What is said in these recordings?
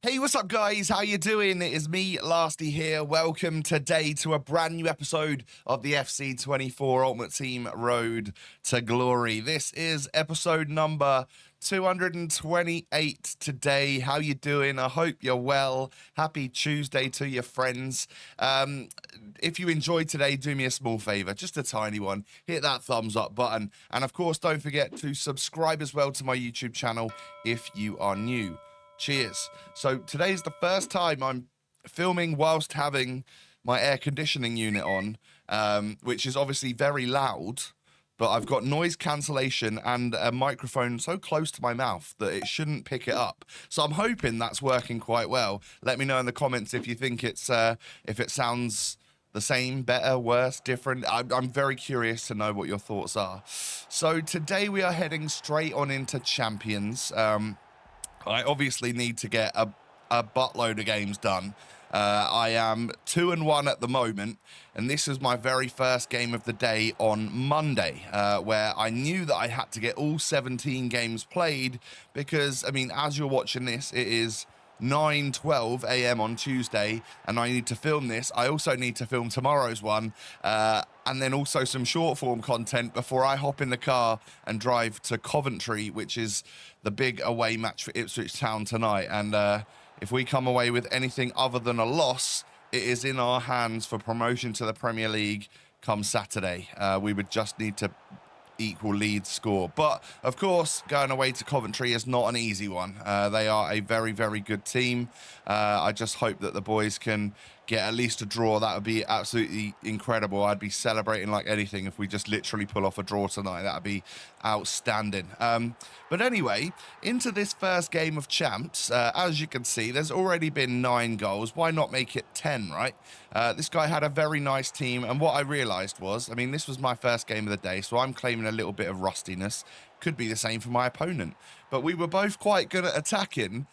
Hey, what's up, guys? How you doing? It is me, Lasty here. Welcome today to a brand new episode of the FC24 Ultimate Team Road to Glory. This is episode number 228 today. How you doing? I hope you're well. Happy Tuesday to your friends. If you enjoyed today, do me a small favor, just a tiny one. Hit that thumbs up button. And of course, don't forget to subscribe as well to my YouTube channel if you are new. Cheers. So today's the first time I'm filming whilst having my air conditioning unit on, which is obviously very loud, but I've got noise cancellation and a microphone so close to my mouth that it shouldn't pick it up. So I'm hoping that's working quite well. Let me know in the comments if you think it's if it sounds the same, better, worse, different. I'm very curious to know what your thoughts are. So today we are heading straight on into Champions. I obviously need to get a buttload of games done. I am 2-1 at the moment, and this is my very first game of the day on Monday, where I knew that I had to get all 17 games played because, I mean, as you're watching this, it is 9:12 a.m. on Tuesday, and I need to film this. I also need to film tomorrow's one, and then also some short form content before I hop in the car and drive to Coventry, which is the big away match for Ipswich Town tonight. And if we come away with anything other than a loss, it is in our hands for promotion to the Premier League come Saturday. We would just need to equal Leeds score. But of course, going away to Coventry is not an easy one. They are a very, very good team. I just hope that the boys can get at least a draw. That would be absolutely incredible. I'd be celebrating like anything if we just literally pull off a draw tonight. That would be outstanding. But anyway, into this first game of champs, as you can see, there's already been 9 goals. Why not make it 10, right? This guy had a very nice team, and what I realized was, I mean, this was my first game of the day, so I'm claiming a little bit of rustiness. Could be the same for my opponent. But we were both quite good at attacking.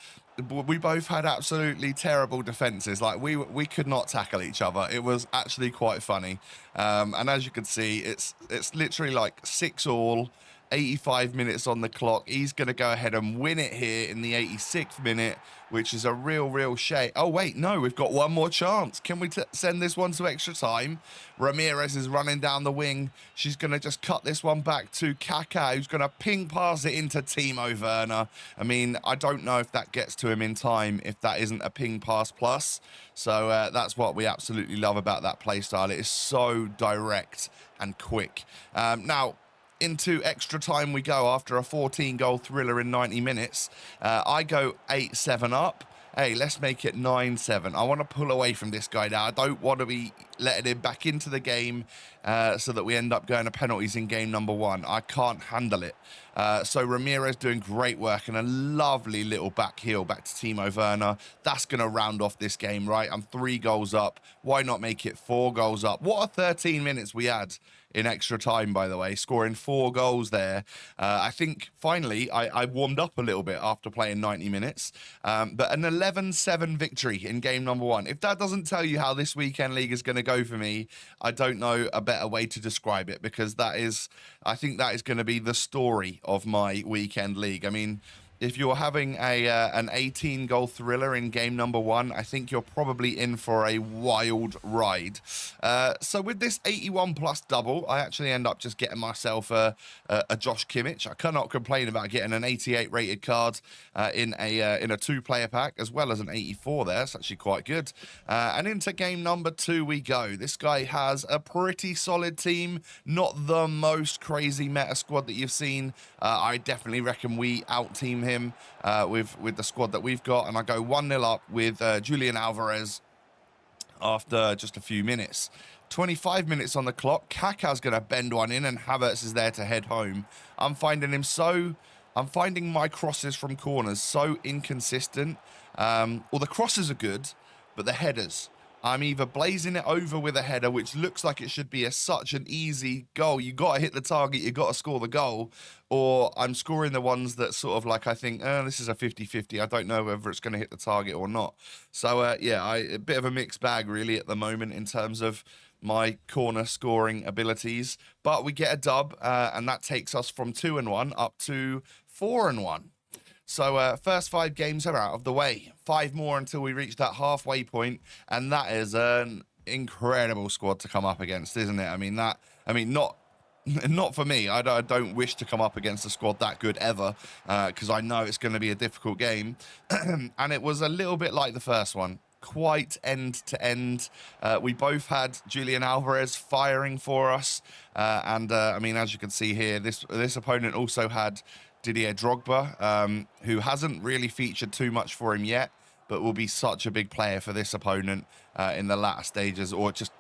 We both had absolutely terrible defenses. Like, we could not tackle each other. It was actually quite funny. And as you can see, it's literally like 6-all, 85 minutes on the clock. He's going to go ahead and win it here in the 86th minute, which is a real shame. Oh, wait, no, we've got one more chance. Can we send this one to extra time? Ramirez is running down the wing. She's going to just cut this one back to Kaká, who's going to ping pass it into Timo Werner. I mean, I don't know if that gets to him in time, if that isn't a ping pass plus. So that's what we absolutely love about that play style. It is so direct and quick. Now, into extra time we go after a 14-goal thriller in 90 minutes. I go 8-7 up. Hey, let's make it 9-7. I want to pull away from this guy now. I don't want to be letting him back into the game so that we end up going to penalties in game number 1. I can't handle it. So Ramirez doing great work and a lovely little back heel back to Timo Werner. That's going to round off this game, right? I'm 3 goals up. Why not make it 4 goals up? What a 13 minutes we had in extra time, by the way, scoring 4 goals there. I think finally I warmed up a little bit after playing 90 minutes, but an 11-7 victory in game number 1. If that doesn't tell you how this weekend league is going to go for me, I don't know a better way to describe it, because I think that is going to be the story of my weekend league. I mean, if you're having an 18-goal thriller in game number 1, I think you're probably in for a wild ride. So with this 81-plus double, I actually end up just getting myself a Josh Kimmich. I cannot complain about getting an 88 rated card in a 2-player pack, as well as an 84 there. It's actually quite good. And into game number 2 we go. This guy has a pretty solid team, not the most crazy meta squad that you've seen. I definitely reckon we out-team him with the squad that we've got, and I go 1-0 up with Julian Alvarez after just a few minutes. 25 minutes on the clock. Kaká's going to bend one in, and Havertz is there to head home. I'm finding my crosses from corners so inconsistent. Well, the crosses are good, but the headers, I'm either blazing it over with a header, which looks like it should be such an easy goal. You got to hit the target, you got to score the goal, or I'm scoring the ones that sort of like I think, this is a 50-50. I don't know whether it's going to hit the target or not. So, yeah, a bit of a mixed bag really at the moment in terms of my corner scoring abilities. But we get a dub, and that takes us from 2-1 up to 4-1. So first 5 games are out of the way. 5 more until we reach that halfway point, and that is an incredible squad to come up against, isn't it? Not not for me. I don't wish to come up against a squad that good ever, because I know it's going to be a difficult game. And it was a little bit like the first one, quite end to end. We both had Julian Alvarez firing for us, and as you can see here, this opponent also had Didier Drogba, who hasn't really featured too much for him yet, but will be such a big player for this opponent in the latter stages, or just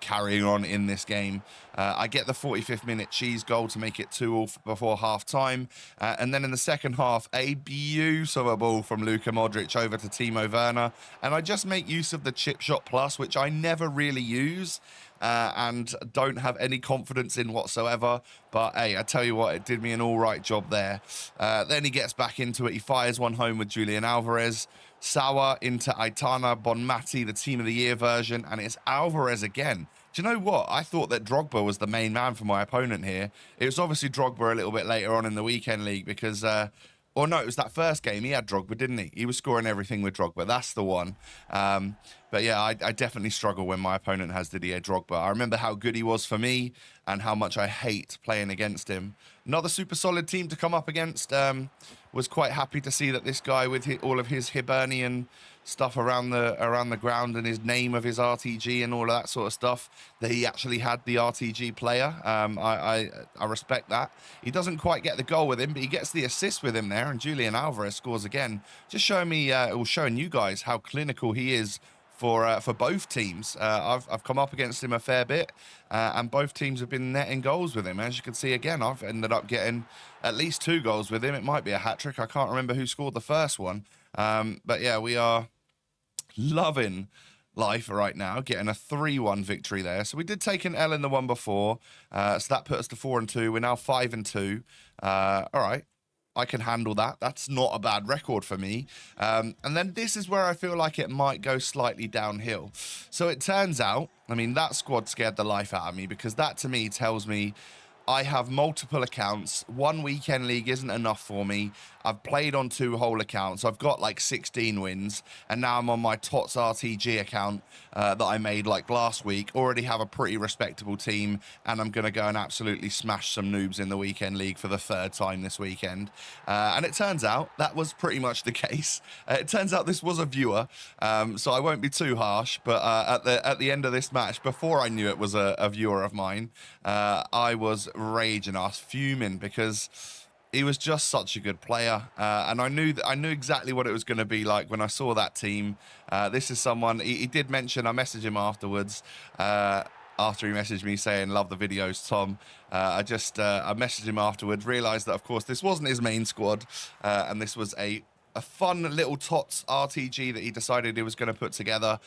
carrying on in this game. I get the 45th minute cheese goal to make it 2-2 before half-time. And then in the second half, a beautiful ball from Luka Modric over to Timo Werner. And I just make use of the chip shot plus, which I never really use and don't have any confidence in whatsoever. But hey, I tell you what, it did me an all right job there. Then he gets back into it. He fires one home with Julian Alvarez. Sawa into Aitana Bonmati, the Team of the Year version, and it's Alvarez again. Do you know what? I thought that Drogba was the main man for my opponent here. It was obviously Drogba a little bit later on in the weekend league because, it was that first game. He had Drogba, didn't he? He was scoring everything with Drogba. That's the one. But yeah, I definitely struggle when my opponent has Didier Drogba. I remember how good he was for me and how much I hate playing against him. Another super solid team to come up against. Was quite happy to see that this guy with all of his Hibernian stuff around the ground and his name of his RTG and all of that sort of stuff, that he actually had the RTG player. I respect that. He doesn't quite get the goal with him, but he gets the assist with him there, and Julian Alvarez scores again. Just showing me, showing you guys how clinical he is for both teams. I've come up against him a fair bit, and both teams have been netting goals with him. As you can see again, I've ended up getting at least 2 goals with him. It might be a hat-trick. I can't remember who scored the first one. But yeah, we are loving life right now, getting a 3-1 victory there. So we did take an L in the one before, so that put us to 4-2. We're now 5-2. All right. I can handle that. That's not a bad record for me. And then this is where I feel like it might go slightly downhill. So it turns out, that squad scared the life out of me, because that to me tells me I have multiple accounts. 1 weekend league isn't enough for me. I've played on 2 whole accounts. I've got like 16 wins, and now I'm on my TOTS RTG account that I made like last week. Already have a pretty respectable team, and I'm going to go and absolutely smash some noobs in the weekend league for the 3rd time this weekend. And it turns out that was pretty much the case. It turns out this was a viewer, so I won't be too harsh. But at the end of this match, before I knew it was a viewer of mine, I was raging. I was fuming because he was just such a good player, and I knew exactly what it was going to be like when I saw that team. This is someone he did mention. I messaged him afterwards, after he messaged me saying love the videos, Tom. I messaged him afterwards, realised that of course this wasn't his main squad, and this was a fun little TOTS RTG that he decided he was going to put together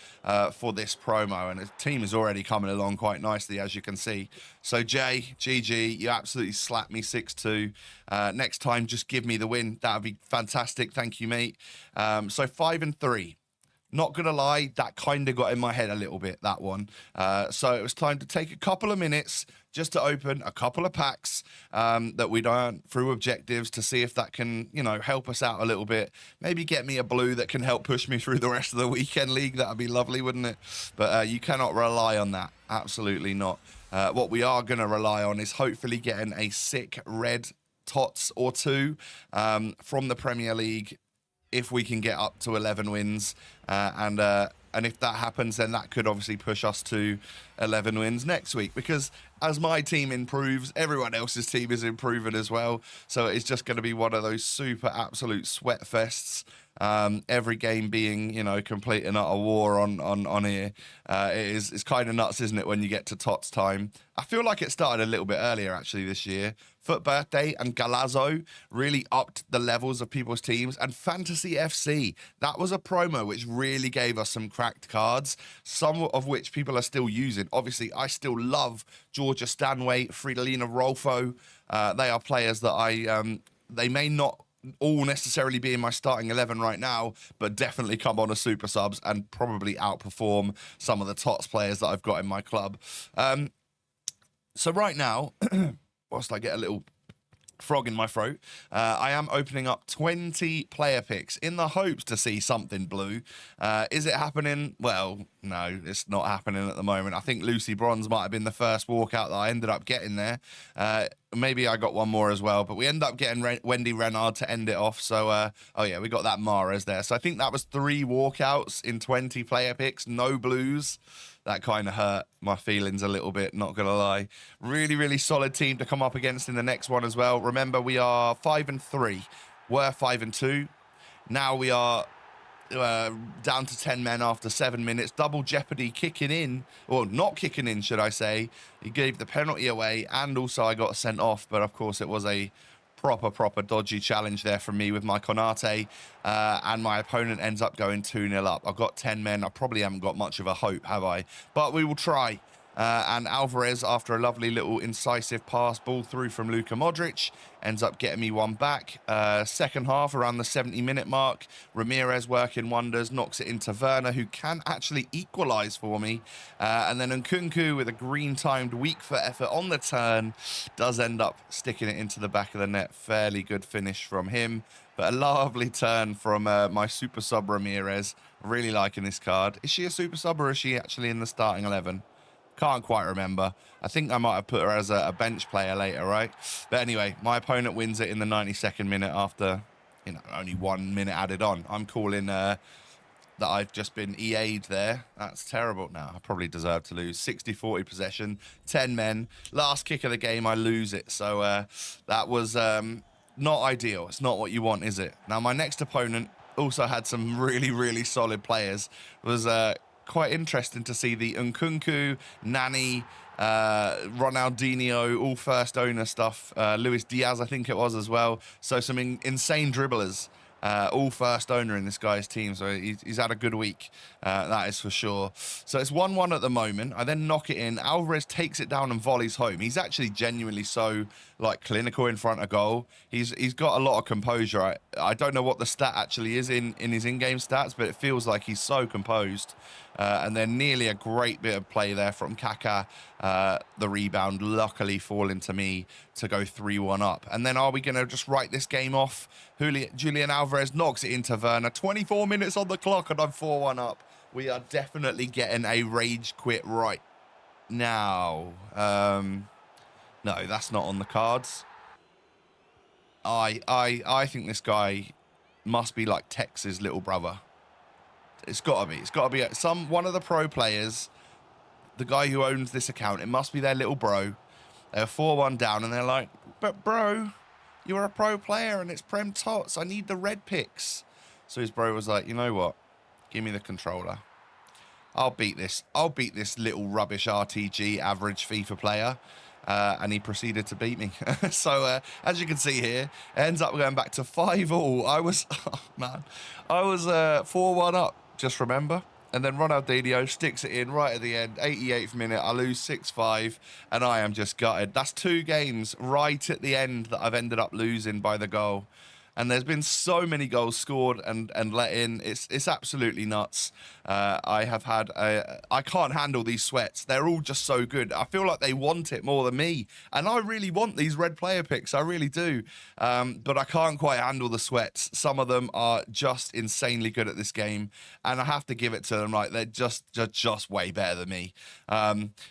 for this promo. And his team is already coming along quite nicely, as you can see. So, Jay, GG, you absolutely slapped me 6-2. Next time, just give me the win. That would be fantastic. Thank you, mate. So, 5-3. Not going to lie, that kind of got in my head a little bit, that one. So it was time to take a couple of minutes just to open a couple of packs that we'd earned through objectives to see if that can, help us out a little bit. Maybe get me a blue that can help push me through the rest of the weekend league. That would be lovely, wouldn't it? But you cannot rely on that. Absolutely not. What we are going to rely on is hopefully getting a sick red TOTS or 2 from the Premier League, if we can get up to 11 wins, and if that happens, then that could obviously push us to 11 wins next week, because as my team improves, everyone else's team is improving as well. So it's just going to be one of those super absolute sweat fests. Every game being, complete and utter war on here. It's kind of nuts, isn't it, when you get to TOTS time? I feel like it started a little bit earlier, actually, this year. Foot Birthday and Galazzo really upped the levels of people's teams. And Fantasy FC, that was a promo which really gave us some cracked cards, some of which people are still using. Obviously, I still love Georgia Stanway, Fridolina Rolfo. They are players that they may not all necessarily be in my starting 11 right now, but definitely come on as super subs and probably outperform some of the TOTS players that I've got in my club. So right now, whilst I get a little frog in my throat. I am opening up 20 player picks in the hopes to see something blue. Is it happening? Well, no, it's not happening at the moment. I think Lucy Bronze might have been the first walkout that I ended up getting there. Maybe I got one more as well, but we end up getting Wendy Renard to end it off. So, oh yeah, we got that Mahrez there. So I think that was 3 walkouts in 20 player picks, no blues. That kind of hurt my feelings a little bit, not going to lie. Really, really solid team to come up against in the next one as well. Remember, we are 5-3. We're 5-2. Now we are down to 10 men after 7 minutes. Double jeopardy kicking in, or not kicking in, should I say. He gave the penalty away, and also I got sent off. But, of course, it was a proper dodgy challenge there from me with my Konate, and my opponent ends up going 2-0 up. I've got 10 men. I probably haven't got much of a hope, have I? But we will try. And Alvarez, after a lovely little incisive pass ball through from Luka Modric, ends up getting me one back. Second half, around the 70-minute mark, Ramirez working wonders, knocks it into Werner, who can actually equalise for me. And then Nkunku, with a green-timed weak foot effort on the turn, does end up sticking it into the back of the net. Fairly good finish from him. But a lovely turn from my super sub Ramirez. Really liking this card. Is she a super sub or is she actually in the starting 11? Can't quite remember. I think I might have put her as a bench player later, right? But anyway, my opponent wins it in the 92nd minute after, you know, only 1 minute added on. I'm calling that I've just been EA'd there. That's terrible. No, I probably deserve to lose. 60-40 possession, 10 men. Last kick of the game, I lose it. So that was not ideal. It's not what you want, is it? Now, my next opponent also had some really, really solid players. It was quite interesting to see the Nkunku, Nani, Ronaldinho, all first owner stuff. Luis Diaz, I think it was as well. So some insane dribblers, all first owner in this guy's team. So he's had a good week, that is for sure. So it's 1-1 at the moment. I then knock it in. Alvarez takes it down and volleys home. He's actually genuinely so like clinical in front of goal. He's got a lot of composure. I don't know what the stat actually is in his in-game stats, but it feels like he's so composed. And then nearly a great bit of play there from Kaká. The rebound luckily falling to me to go 3-1 up. And then are we going to just write this game off? Julian Alvarez knocks it into Werner. 24 minutes on the clock and I'm 4-1 up. We are definitely getting a rage quit right now. No, that's not on the cards. I think this guy must be like Tex's little brother. It's got to be. It's got to be one of the pro players, the guy who owns this account. It must be their little bro. They're 4-1 down, and they're like, but bro, you're a pro player, and it's Prem Tots. I need the red picks. So his bro was like, you know what? Give me the controller. I'll beat this. I'll beat this little rubbish RTG average FIFA player. And he proceeded to beat me. So, as you can see here, it ends up going back to 5-all. I was 4-1 up, just remember. And then Ronaldinho sticks it in right at the end, 88th minute. I lose 6-5, and I am just gutted. That's 2 games right at the end that I've ended up losing by the goal. And there's been so many goals scored and let in. It's absolutely nuts. I can't handle these sweats. They're all just so good. I feel like they want it more than me. And I really want these red player picks. I really do. But I can't quite handle the sweats. Some of them are just insanely good at this game. And I have to give it to them. Like, they're just way better than me.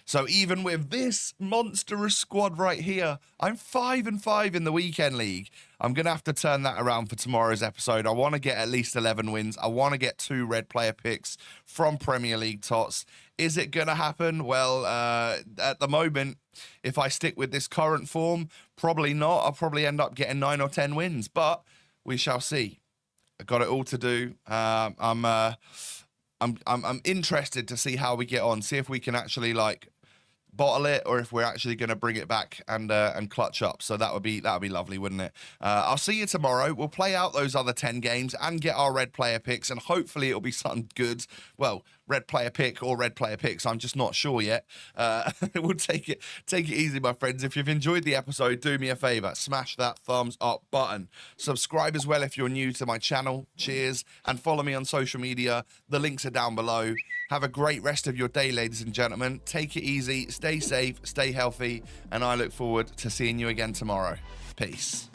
So even with this monstrous squad right here, I'm 5-5 in the weekend league. I'm going to have to turn that around for tomorrow's episode. I want to get at least 11 wins. I want to get 2 red player picks from Premier League Tots. Is it going to happen? Well, at the moment, if I stick with this current form, probably not. I'll probably end up getting 9 or 10 wins, but we shall see. I've got it all to do. I'm interested to see how we get on. See if we can actually like bottle it, or if we're actually going to bring it back and clutch up. So that would be lovely, wouldn't it? I'll see you tomorrow. We'll play out those other 10 games and get our red player picks, and hopefully it'll be something good. Well, red player pick or red player picks, I'm just not sure yet. We'll take it easy, my friends. If you've enjoyed the episode, do me a favor, smash that thumbs up button. Subscribe as well if you're new to my channel. Cheers. And follow me on social media. The links are down below. Have a great rest of your day, ladies and gentlemen. Take it easy, stay safe, stay healthy, and I look forward to seeing you again tomorrow. Peace.